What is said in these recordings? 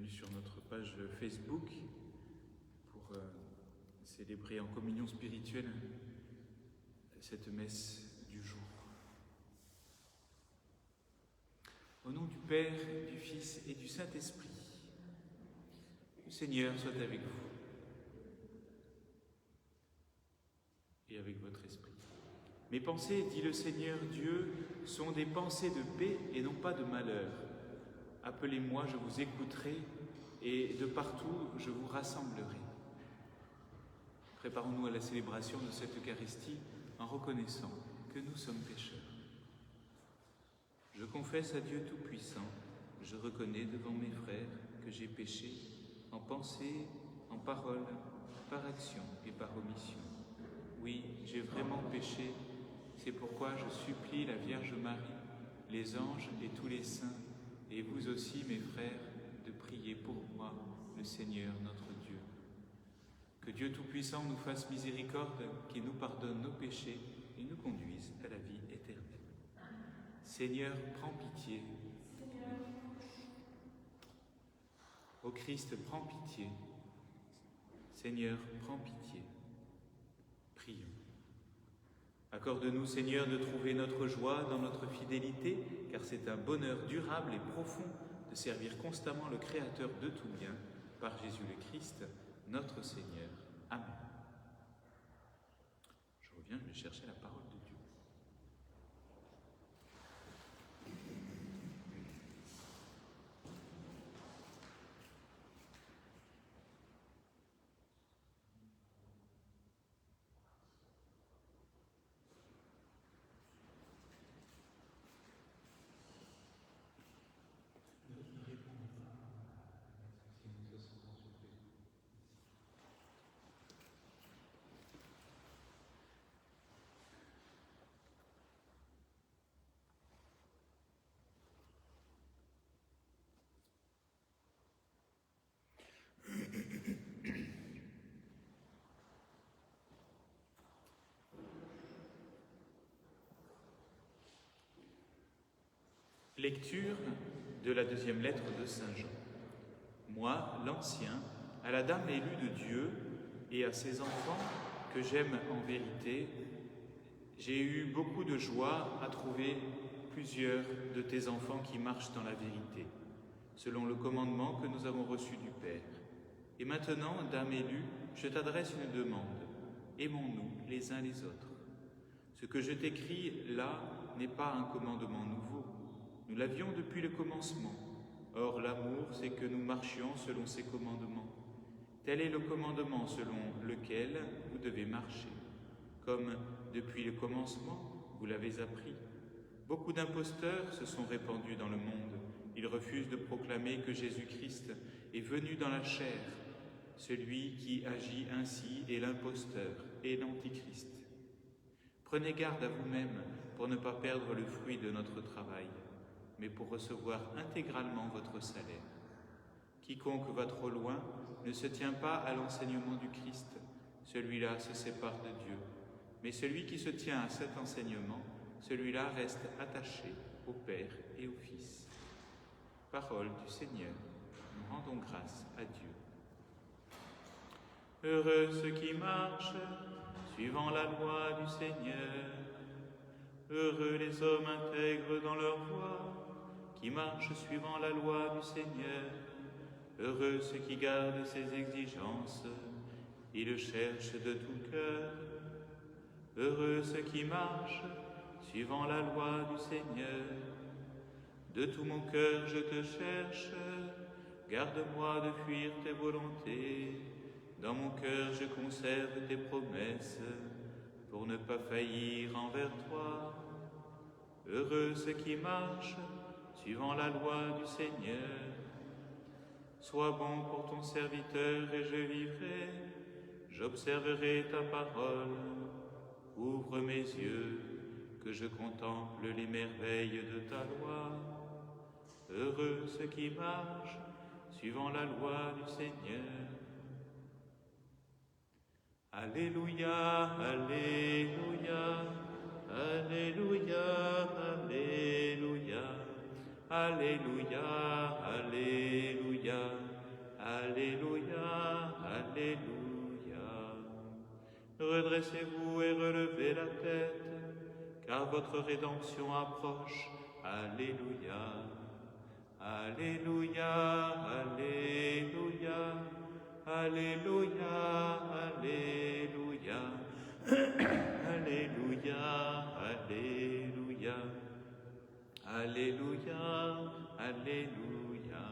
Bienvenue sur notre page Facebook pour célébrer en communion spirituelle cette messe du jour. Au nom du Père, du Fils et du Saint-Esprit, le Seigneur soit avec vous et avec votre esprit. Mes pensées, dit le Seigneur Dieu, sont des pensées de paix et non pas de malheur. Appelez-moi, je vous écouterai, et de partout je vous rassemblerai. Préparons-nous à la célébration de cette Eucharistie en reconnaissant que nous sommes pécheurs. Je confesse à Dieu Tout-Puissant, je reconnais devant mes frères que j'ai péché en pensée, en parole, par action et par omission. Oui, j'ai vraiment péché, c'est pourquoi je supplie la Vierge Marie, les anges et tous les saints, et vous aussi, mes frères, de prier pour moi, le Seigneur notre Dieu. Que Dieu Tout-Puissant nous fasse miséricorde, qu'il nous pardonne nos péchés et nous conduise à la vie éternelle. Seigneur, prends pitié. Ô Christ, prends pitié. Seigneur, prends pitié. Prions. Accorde-nous, Seigneur, de trouver notre joie dans notre fidélité, car c'est un bonheur durable et profond de servir constamment le Créateur de tout bien, par Jésus le Christ, notre Seigneur. Amen. Je reviens, je vais chercher la parole de Dieu. Lecture de la deuxième lettre de Saint Jean. Moi, l'Ancien, à la Dame élue de Dieu et à ses enfants que j'aime en vérité, j'ai eu beaucoup de joie à trouver plusieurs de tes enfants qui marchent dans la vérité, selon le commandement que nous avons reçu du Père. Et maintenant, Dame élue, je t'adresse une demande. Aimons-nous les uns les autres. Ce que je t'écris là n'est pas un commandement nouveau. Nous l'avions depuis le commencement. Or, l'amour, c'est que nous marchions selon ses commandements. Tel est le commandement selon lequel vous devez marcher. Comme, depuis le commencement, vous l'avez appris. Beaucoup d'imposteurs se sont répandus dans le monde. Ils refusent de proclamer que Jésus-Christ est venu dans la chair. Celui qui agit ainsi est l'imposteur et l'antichrist. Prenez garde à vous-même pour ne pas perdre le fruit de notre travail, mais pour recevoir intégralement votre salaire. Quiconque va trop loin ne se tient pas à l'enseignement du Christ, celui-là se sépare de Dieu. Mais celui qui se tient à cet enseignement, celui-là reste attaché au Père et au Fils. Parole du Seigneur, nous rendons grâce à Dieu. Heureux ceux qui marchent suivant la loi du Seigneur. Heureux les hommes intègres dans leur voie, qui marchent suivant la loi du Seigneur. Heureux ceux qui gardent ses exigences, ils le cherchent de tout cœur. Heureux ceux qui marchent suivant la loi du Seigneur. De tout mon cœur je te cherche, garde-moi de fuir tes volontés. Dans mon cœur je conserve tes promesses, pour ne pas faillir envers toi. Heureux ceux qui marchent suivant la loi du Seigneur. Sois bon pour ton serviteur et je vivrai, j'observerai ta parole. Ouvre mes yeux, que je contemple les merveilles de ta loi. Heureux ceux qui marchent suivant la loi du Seigneur. Alléluia, Alléluia, Alléluia, Alléluia, Alléluia, Alléluia, redressez-vous et relevez la tête, car votre rédemption approche. Alléluia. Alléluia, Alléluia, Alléluia, Alléluia, Alléluia, Alléluia, Alléluia, Alléluia.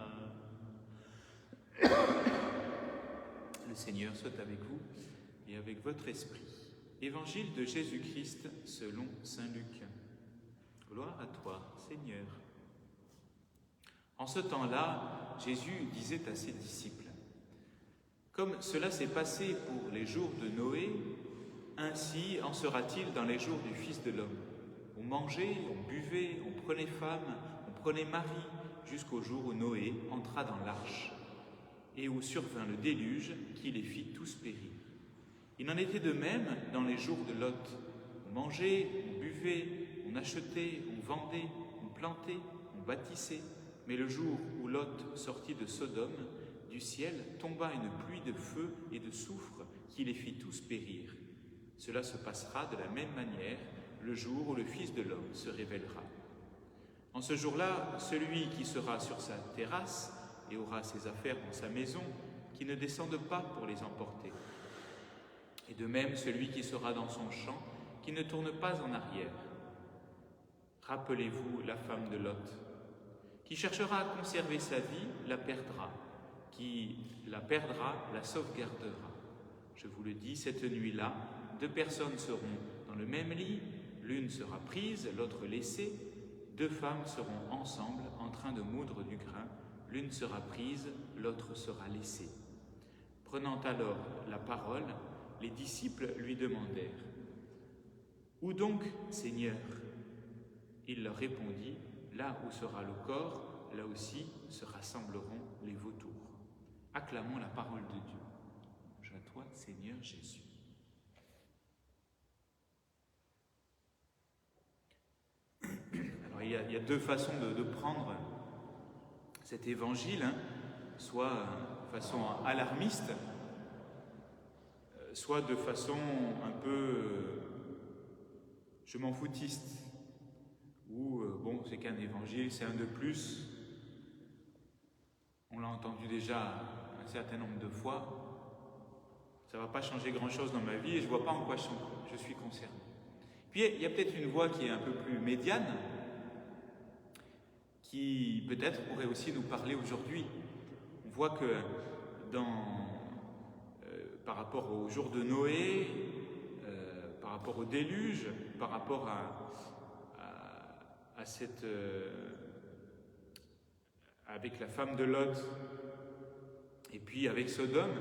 Le Seigneur soit avec vous et avec votre esprit. Évangile de Jésus-Christ selon saint Luc. Gloire à toi, Seigneur. En ce temps-là, Jésus disait à ses disciples, « Comme cela s'est passé pour les jours de Noé, ainsi en sera-t-il dans les jours du Fils de l'homme. On mangeait, on buvait, on prenait femme, on prenait mari, jusqu'au jour où Noé entra dans l'arche, et où survint le déluge qui les fit tous périr. Il en était de même dans les jours de Lot. On mangeait, on buvait, on achetait, on vendait, on plantait, on bâtissait. Mais le jour où Lot sortit de Sodome, du ciel tomba une pluie de feu et de soufre qui les fit tous périr. Cela se passera de la même manière le jour où le Fils de l'homme se révélera. En ce jour-là, celui qui sera sur sa terrasse et aura ses affaires dans sa maison, qui ne descende pas pour les emporter. Et de même, celui qui sera dans son champ, qui ne tourne pas en arrière. Rappelez-vous la femme de Lot. Qui cherchera à conserver sa vie, la perdra. Qui la perdra, la sauvegardera. Je vous le dis, cette nuit-là, 2 personnes seront dans le même lit, l'une sera prise, l'autre laissée. 2 femmes seront ensemble en train de moudre du grain, l'une sera prise, l'autre sera laissée. Prenant alors la parole, les disciples lui demandèrent, « Où donc, Seigneur ?» Il leur répondit, « Là où sera le corps, là aussi se rassembleront les vautours. » Acclamons la parole de Dieu. Je à toi, Seigneur Jésus. Alors il y a 2 façons de prendre cet évangile, soit de façon alarmiste, soit de façon un peu je m'en foutiste, ou bon, c'est qu'un évangile, c'est un de plus. On l'a entendu déjà un certain nombre de fois. Ça ne va pas changer grand-chose dans ma vie et je ne vois pas en quoi je suis concerné. Puis il y a peut-être une voix qui est un peu plus médiane, qui peut-être pourrait aussi nous parler aujourd'hui. On voit que par rapport au jour de Noé, par rapport au déluge, par rapport à cette... avec la femme de Lot, et puis avec Sodome,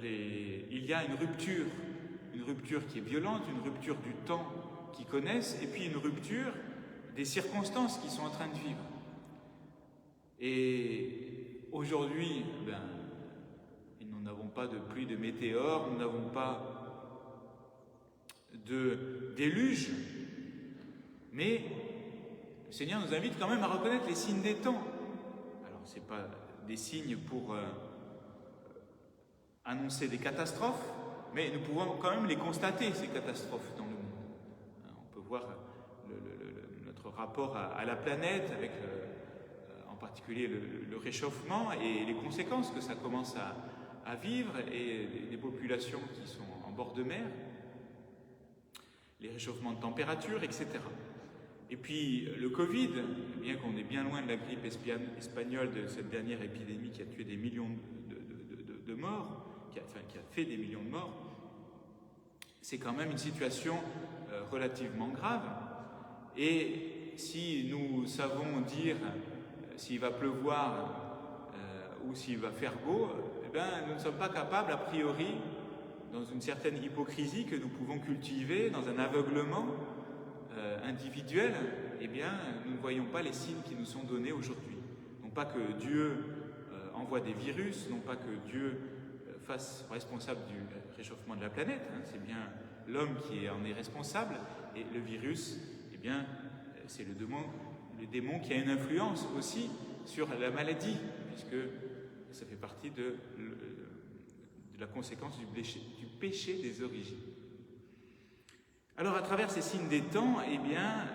il y a une rupture qui est violente, une rupture du temps qu'ils connaissent, et puis une rupture des circonstances qu'ils sont en train de vivre. Et aujourd'hui, nous n'avons pas de pluie de météores, nous n'avons pas de déluge, mais le Seigneur nous invite quand même à reconnaître les signes des temps. Alors, ce n'est pas des signes pour annoncer des catastrophes, mais nous pouvons quand même les constater, ces catastrophes dans le monde. On peut voir notre rapport à la planète, avec en particulier le réchauffement et les conséquences que ça commence à vivre, et les populations qui sont en bord de mer, les réchauffements de température, etc. Et puis le Covid, bien qu'on est bien loin de la grippe espagnole, de cette dernière épidémie qui a tué des millions de morts, qui a fait des millions de morts, c'est quand même une situation relativement grave. Et si nous savons dire s'il va pleuvoir ou s'il va faire beau, nous ne sommes pas capables, a priori, dans une certaine hypocrisie que nous pouvons cultiver, dans un aveuglement individuel, nous ne voyons pas les signes qui nous sont donnés aujourd'hui. Non pas que Dieu envoie des virus, non pas que Dieu fasse responsable du réchauffement de la planète, c'est bien l'homme qui en est responsable, et le virus, c'est le démon qui a une influence aussi sur la maladie, puisque ça fait partie de la conséquence du péché des origines. Alors à travers ces signes des temps, eh bien,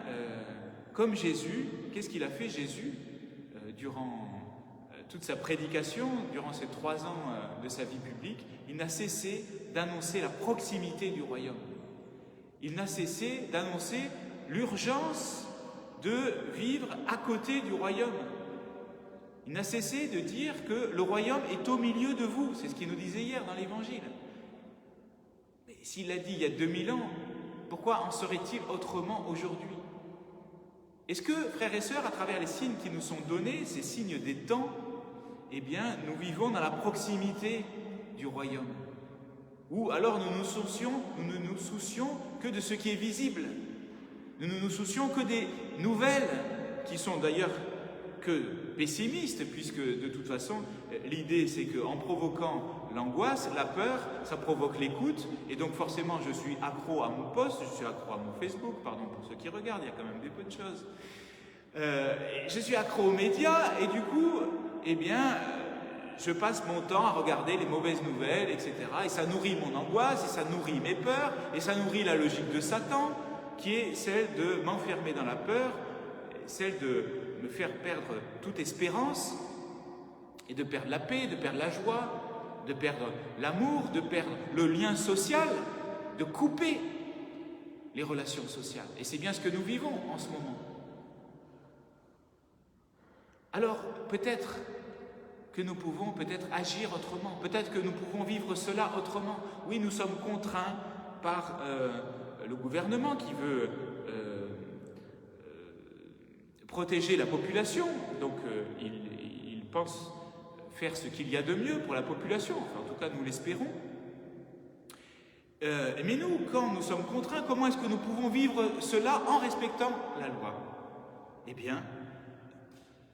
comme Jésus, qu'est-ce qu'il a fait Jésus durant toute sa prédication, durant ces 3 ans de sa vie publique? Il n'a cessé d'annoncer la proximité du royaume. Il n'a cessé d'annoncer l'urgence de vivre à côté du royaume. Il n'a cessé de dire que le royaume est au milieu de vous. C'est ce qu'il nous disait hier dans l'Évangile. Mais s'il l'a dit il y a 2000 ans, pourquoi en serait-il autrement aujourd'hui? Est-ce que, frères et sœurs, à travers les signes qui nous sont donnés, ces signes des temps, eh bien, nous vivons dans la proximité du royaume? Ou alors nous ne nous soucions que de ce qui est visible. Nous ne nous soucions que des nouvelles, qui sont d'ailleurs que pessimistes, puisque de toute façon, l'idée c'est qu'en provoquant l'angoisse, la peur, ça provoque l'écoute, et donc forcément je suis accro à mon post, je suis accro à mon Facebook, pardon pour ceux qui regardent, il y a quand même des bonnes choses. Je suis accro aux médias, et du coup, eh bien, je passe mon temps à regarder les mauvaises nouvelles, etc. Et ça nourrit mon angoisse, et ça nourrit mes peurs, et ça nourrit la logique de Satan, qui est celle de m'enfermer dans la peur, celle de me faire perdre toute espérance, et de perdre la paix, de perdre la joie, de perdre l'amour, de perdre le lien social, de couper les relations sociales. Et c'est bien ce que nous vivons en ce moment. Alors, peut-être que nous pouvons agir autrement, peut-être que nous pouvons vivre cela autrement. Oui, nous sommes contraints par le gouvernement qui veut protéger la population, donc il pense faire ce qu'il y a de mieux pour la population, enfin, en tout cas nous l'espérons. Mais nous, quand nous sommes contraints, comment est-ce que nous pouvons vivre cela en respectant la loi? Eh bien,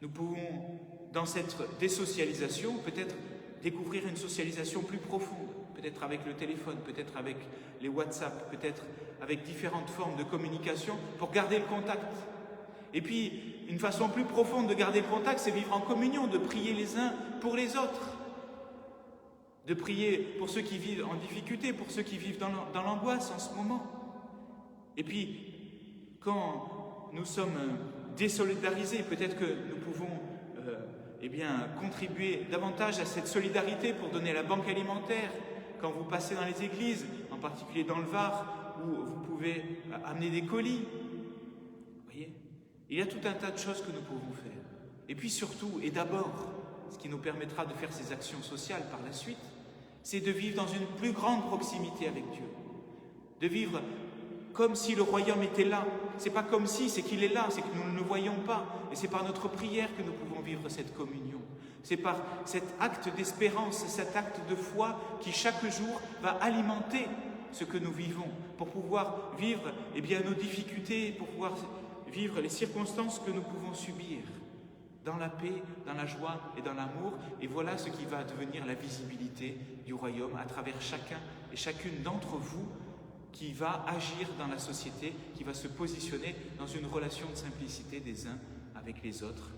nous pouvons, dans cette désocialisation, peut-être découvrir une socialisation plus profonde, peut-être avec le téléphone, peut-être avec les WhatsApp, peut-être avec différentes formes de communication pour garder le contact. Et puis, une façon plus profonde de garder le contact, c'est vivre en communion, de prier les uns pour les autres, de prier pour ceux qui vivent en difficulté, pour ceux qui vivent dans l'angoisse en ce moment. Et puis, quand nous sommes désolidarisés, peut-être que nous pouvons contribuer davantage à cette solidarité pour donner à la banque alimentaire. Quand vous passez dans les églises, en particulier dans le Var, où vous pouvez amener des colis. Vous voyez ? Il y a tout un tas de choses que nous pouvons faire. Et puis surtout, et d'abord, ce qui nous permettra de faire ces actions sociales par la suite, c'est de vivre dans une plus grande proximité avec Dieu. De vivre comme si le royaume était là. C'est pas comme si, c'est qu'il est là, c'est que nous ne le voyons pas. Et c'est par notre prière que nous pouvons vivre cette communion. C'est par cet acte d'espérance, cet acte de foi qui chaque jour va alimenter ce que nous vivons pour pouvoir vivre nos difficultés, pour pouvoir vivre les circonstances que nous pouvons subir dans la paix, dans la joie et dans l'amour. Et voilà ce qui va devenir la visibilité du royaume à travers chacun et chacune d'entre vous qui va agir dans la société, qui va se positionner dans une relation de simplicité des uns avec les autres,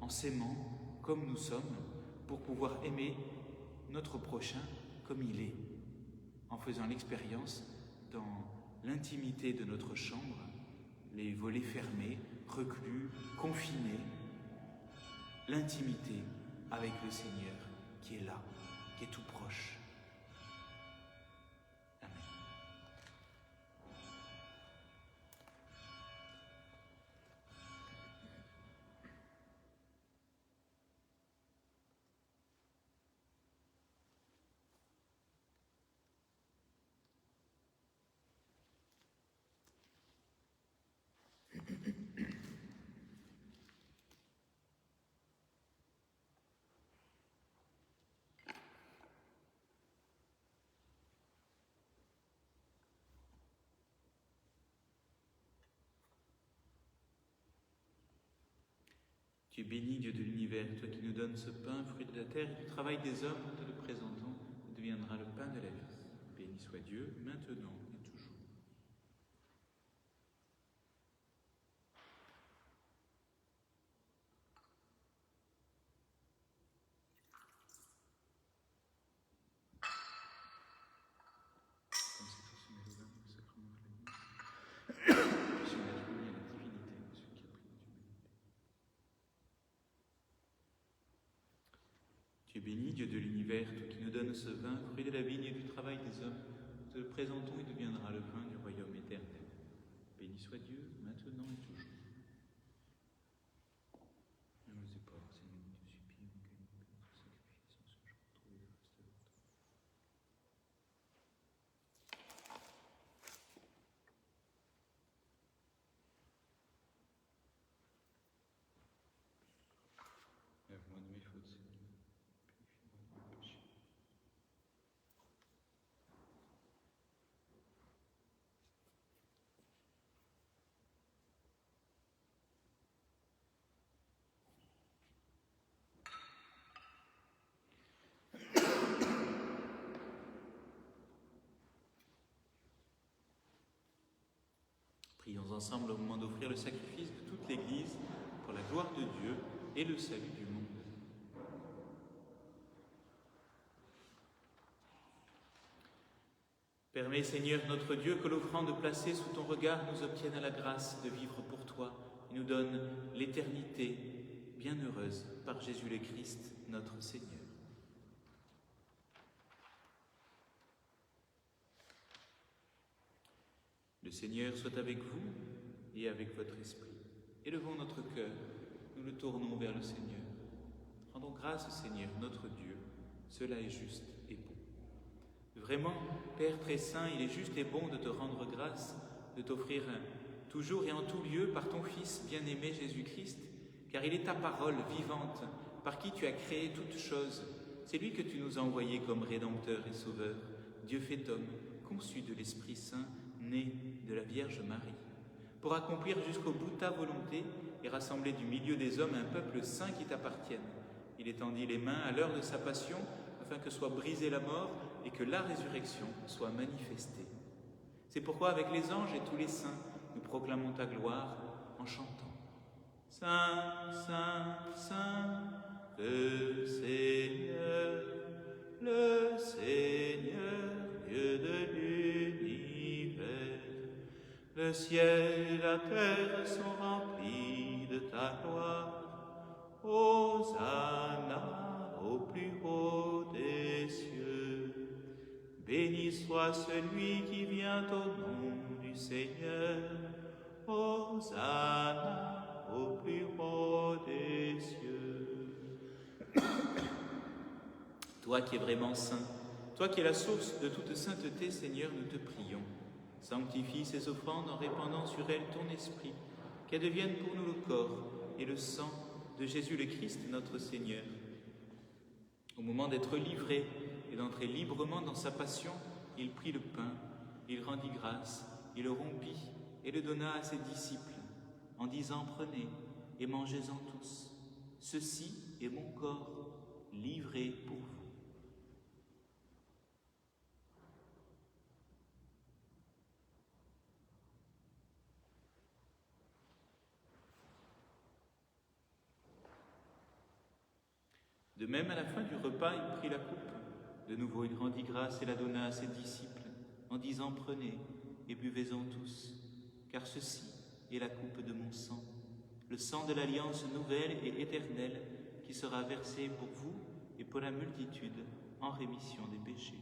en s'aimant comme nous sommes, pour pouvoir aimer notre prochain comme il est, en faisant l'expérience dans l'intimité de notre chambre, les volets fermés, reclus, confinés, l'intimité avec le Seigneur qui est là, qui est tout proche. Tu es béni, Dieu de l'univers, toi qui nous donnes ce pain, fruit de la terre et du travail des hommes, nous te le présentons, il deviendra le pain de la vie. Béni soit Dieu, maintenant et toujours. Tu es béni, Dieu de l'univers, toi qui nous donnes ce vin, fruit de la vigne et du travail des hommes. Nous te le présentons, il deviendra le vin du royaume éternel. Béni soit Dieu, maintenant et toujours. Ne nous ai pas, Seigneur, nous te supplions, que nous puissions sacrifier sans ce jour, trouver la face de votre. Lève-moi de mes fautes, Seigneur, purifie-moi de mes péchés. Prions ensemble au moment d'offrir le sacrifice de toute l'Église pour la gloire de Dieu et le salut du monde. Permets, Seigneur notre Dieu, que l'offrande placée sous ton regard nous obtienne la grâce de vivre pour toi et nous donne l'éternité bienheureuse par Jésus le Christ, notre Seigneur. Le Seigneur soit avec vous et avec votre esprit. Élevons notre cœur, nous le tournons vers le Seigneur. Rendons grâce, Seigneur, notre Dieu, cela est juste et bon. Vraiment, Père très saint, il est juste et bon de te rendre grâce, de t'offrir toujours et en tout lieu par ton Fils bien-aimé Jésus-Christ, car il est ta parole vivante, par qui tu as créé toutes choses. C'est lui que tu nous as envoyé comme Rédempteur et Sauveur, Dieu fait homme, conçu de l'Esprit Saint, né de la Vierge Marie, pour accomplir jusqu'au bout ta volonté et rassembler du milieu des hommes un peuple saint qui t'appartienne. Il étendit les mains à l'heure de sa passion, afin que soit brisée la mort et que la résurrection soit manifestée. C'est pourquoi, avec les anges et tous les saints, nous proclamons ta gloire en chantant. Saint, Saint, Saint, le Seigneur, Dieu de l'univers. Le ciel et la terre sont remplis de ta gloire. Hosanna au plus haut des cieux. Béni soit celui qui vient au nom du Seigneur. Hosanna au plus haut des cieux. Toi qui es vraiment saint, toi qui es la source de toute sainteté, Seigneur, nous te prions. Sanctifie ces offrandes en répandant sur elles ton esprit, qu'elles deviennent pour nous le corps et le sang de Jésus le Christ, notre Seigneur. Au moment d'être livré et d'entrer librement dans sa passion, il prit le pain, il rendit grâce, il le rompit et le donna à ses disciples, en disant « Prenez et mangez-en tous. Ceci est mon corps, livré pour vous. » De même, à la fin du repas, il prit la coupe. De nouveau, il rendit grâce et la donna à ses disciples, en disant « Prenez et buvez-en tous, car ceci est la coupe de mon sang, le sang de l'alliance nouvelle et éternelle qui sera versé pour vous et pour la multitude en rémission des péchés.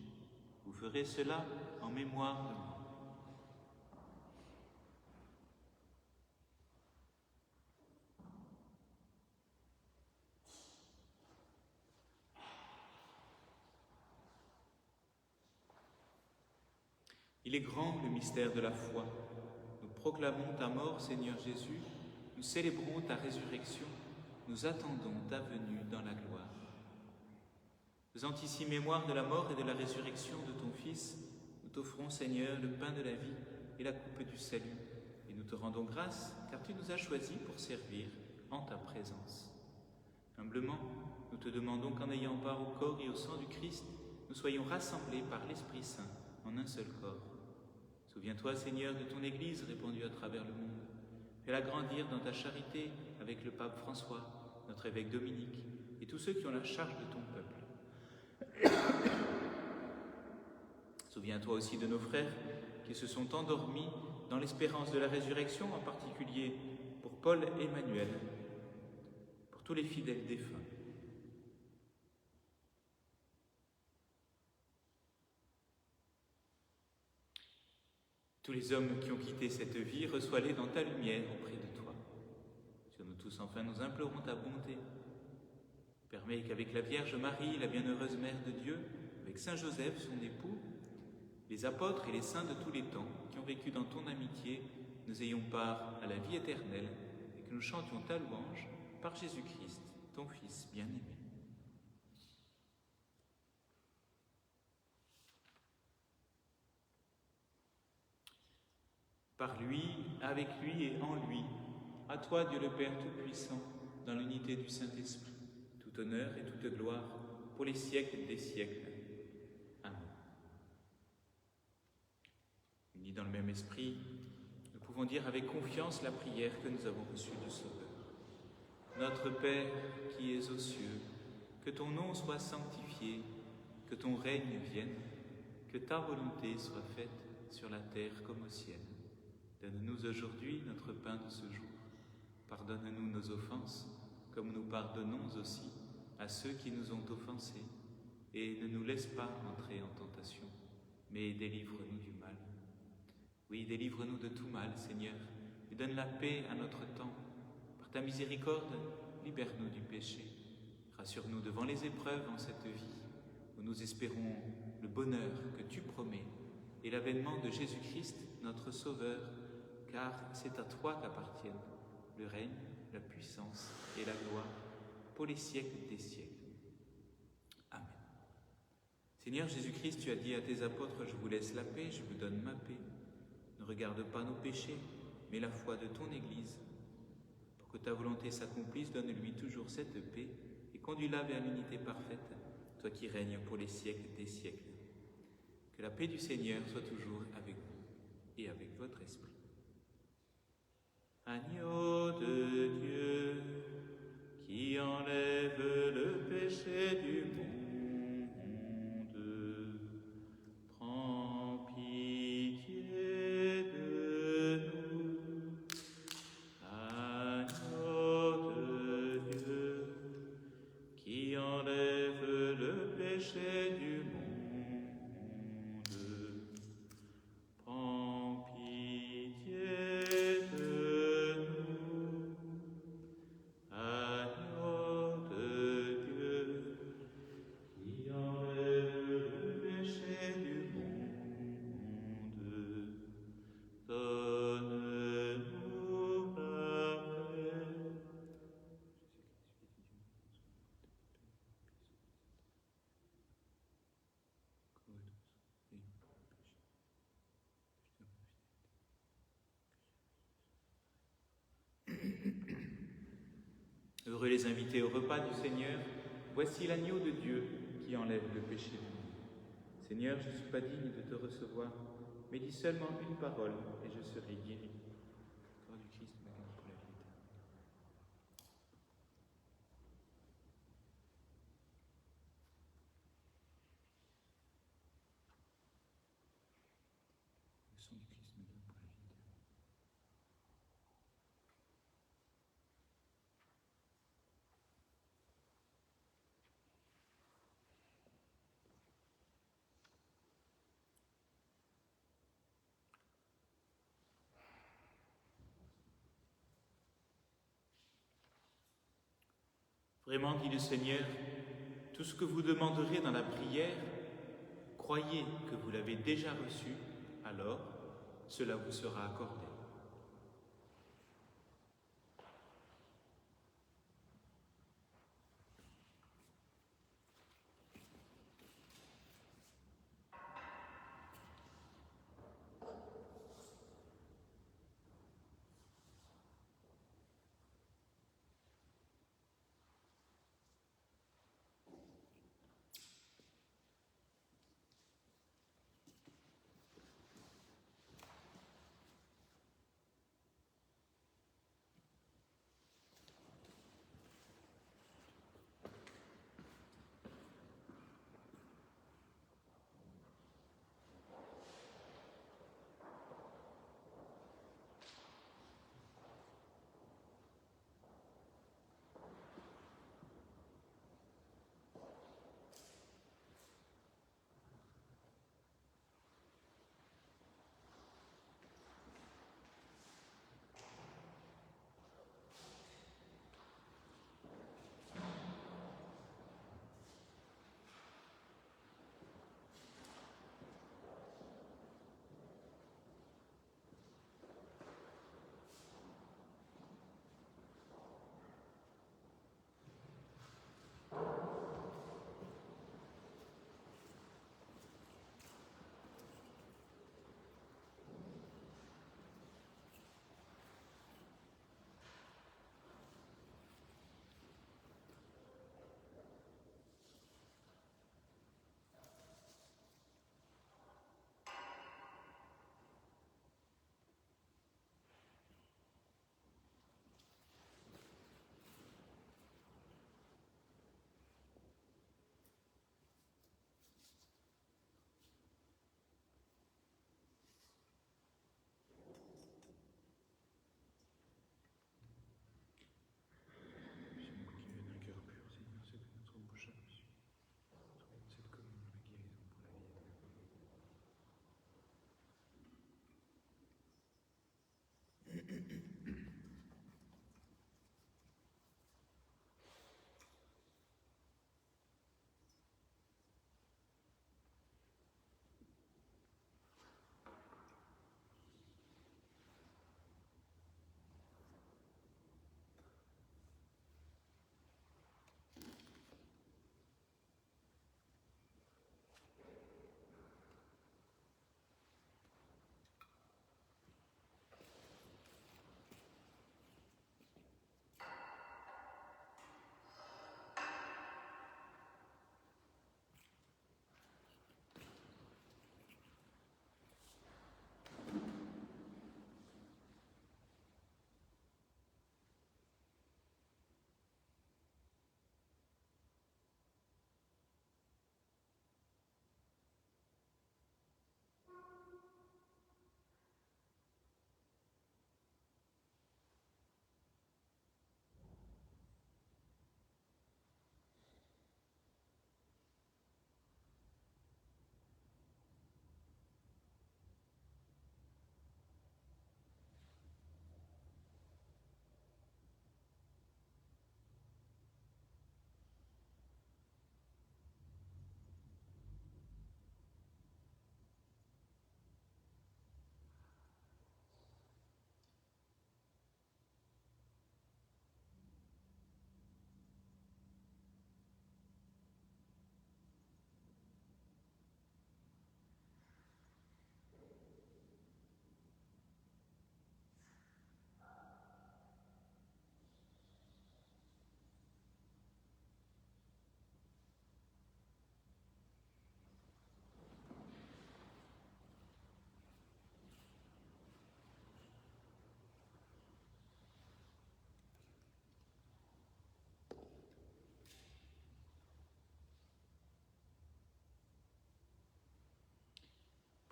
Vous ferez cela en mémoire de moi. » Il est grand le mystère de la foi. Nous proclamons ta mort, Seigneur Jésus, nous célébrons ta résurrection, nous attendons ta venue dans la gloire. Faisant ici mémoire de la mort et de la résurrection de ton Fils, nous t'offrons, Seigneur, le pain de la vie et la coupe du salut, et nous te rendons grâce, car tu nous as choisis pour servir en ta présence. Humblement, nous te demandons qu'en ayant part au corps et au sang du Christ, nous soyons rassemblés par l'Esprit Saint en un seul corps. Souviens-toi, Seigneur, de ton Église répandue à travers le monde. Fais-la grandir dans ta charité avec le pape François, notre évêque Dominique et tous ceux qui ont la charge de ton peuple. Souviens-toi aussi de nos frères qui se sont endormis dans l'espérance de la résurrection, en particulier pour Paul et Emmanuel, pour tous les fidèles défunts. Tous les hommes qui ont quitté cette vie, reçois-les dans ta lumière auprès de toi. Sur nous tous, enfin, nous implorons ta bonté. Permets qu'avec la Vierge Marie, la bienheureuse Mère de Dieu, avec Saint Joseph, son époux, les apôtres et les saints de tous les temps qui ont vécu dans ton amitié, nous ayons part à la vie éternelle et que nous chantions ta louange par Jésus-Christ, ton Fils bien-aimé. Par lui, avec lui et en lui, à toi Dieu le Père Tout-Puissant, dans l'unité du Saint-Esprit, tout honneur et toute gloire pour les siècles des siècles. Amen. Unis dans le même esprit, nous pouvons dire avec confiance la prière que nous avons reçue du Sauveur. Notre Père qui es aux cieux, que ton nom soit sanctifié, que ton règne vienne, que ta volonté soit faite sur la terre comme au ciel. Donne-nous aujourd'hui notre pain de ce jour. Pardonne-nous nos offenses, comme nous pardonnons aussi à ceux qui nous ont offensés. Et ne nous laisse pas entrer en tentation, mais délivre-nous du mal. Oui, délivre-nous de tout mal, Seigneur, et donne la paix à notre temps. Par ta miséricorde, libère-nous du péché. Rassure-nous devant les épreuves en cette vie, où nous espérons le bonheur que tu promets et l'avènement de Jésus-Christ, notre Sauveur, car c'est à toi qu'appartiennent le règne, la puissance et la gloire pour les siècles des siècles. Amen. Seigneur Jésus-Christ, tu as dit à tes apôtres, je vous laisse la paix, je vous donne ma paix. Ne regarde pas nos péchés, mais la foi de ton Église. Pour que ta volonté s'accomplisse, donne-lui toujours cette paix et conduis-la vers l'unité parfaite, toi qui règnes pour les siècles des siècles. Que la paix du Seigneur soit toujours avec vous et avec votre esprit. Agneau de Dieu, qui enlève le péché du monde, prends pitié de nous. Agneau de Dieu, qui enlève le péché du monde, prends pitié de nous. Agneau de Dieu, qui enlève le péché du monde, donne-nous la paix. Heureux les invités au repas du Seigneur, voici l'agneau de Dieu qui enlève le péché du monde. Seigneur, je ne suis pas digne de te recevoir, mais dis seulement une parole et je serai guéri. Corps du Christ, ma grâce pour la vie éternelle. Le sang du Christ me donne pour la vie éternelle. Vraiment, dit le Seigneur, tout ce que vous demanderez dans la prière, croyez que vous l'avez déjà reçu, alors cela vous sera accordé.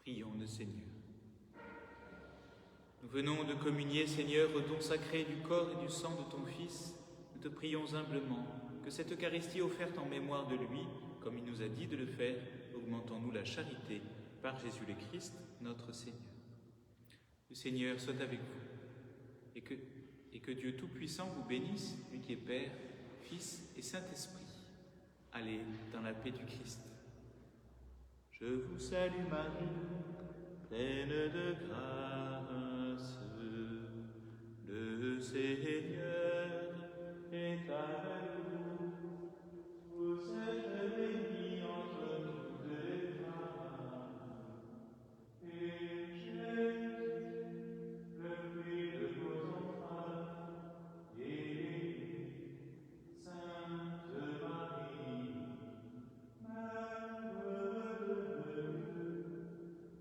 Prions le Seigneur. Nous venons de communier, Seigneur, au don sacré du corps et du sang de ton Fils. Nous te prions humblement que cette Eucharistie offerte en mémoire de lui, comme il nous a dit de le faire, augmente en nous la charité par Jésus le Christ, notre Seigneur. Le Seigneur soit avec vous et que Dieu Tout-Puissant vous bénisse, lui qui est Père, Fils et Saint-Esprit. Allez dans la paix du Christ. Je vous salue Marie, pleine de grâce, le Seigneur est avec vous. Vous êtes bénie entre toutes les femmes, et Jésus, le fruit de vos entrailles, est Sainte Marie, Mère de Dieu,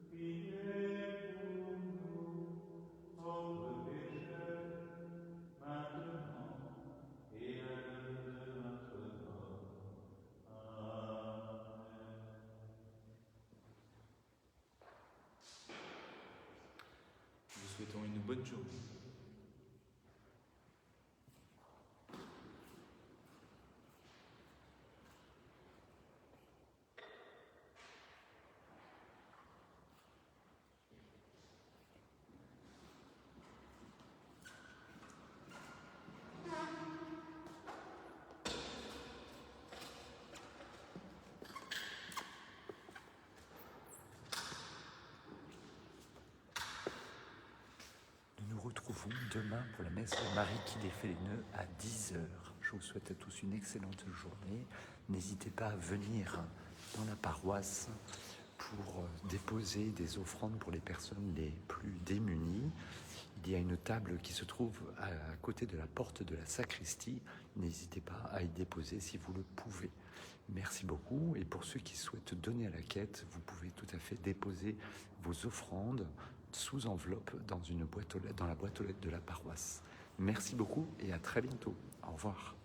priez pour nous, pauvres pécheurs, maintenant et à l'heure de notre mort. Amen. Nous vous souhaitons une bonne journée. Nous nous retrouvons demain pour la messe de Marie qui défait les nœuds à 10h. Je vous souhaite à tous une excellente journée. N'hésitez pas à venir dans la paroisse pour déposer des offrandes pour les personnes les plus démunies. Il y a une table qui se trouve à côté de la porte de la sacristie. N'hésitez pas à y déposer si vous le pouvez. Merci beaucoup. Et pour ceux qui souhaitent donner à la quête, vous pouvez tout à fait déposer vos offrandes sous enveloppe dans la boîte aux lettres de la paroisse. Merci beaucoup et à très bientôt. Au revoir.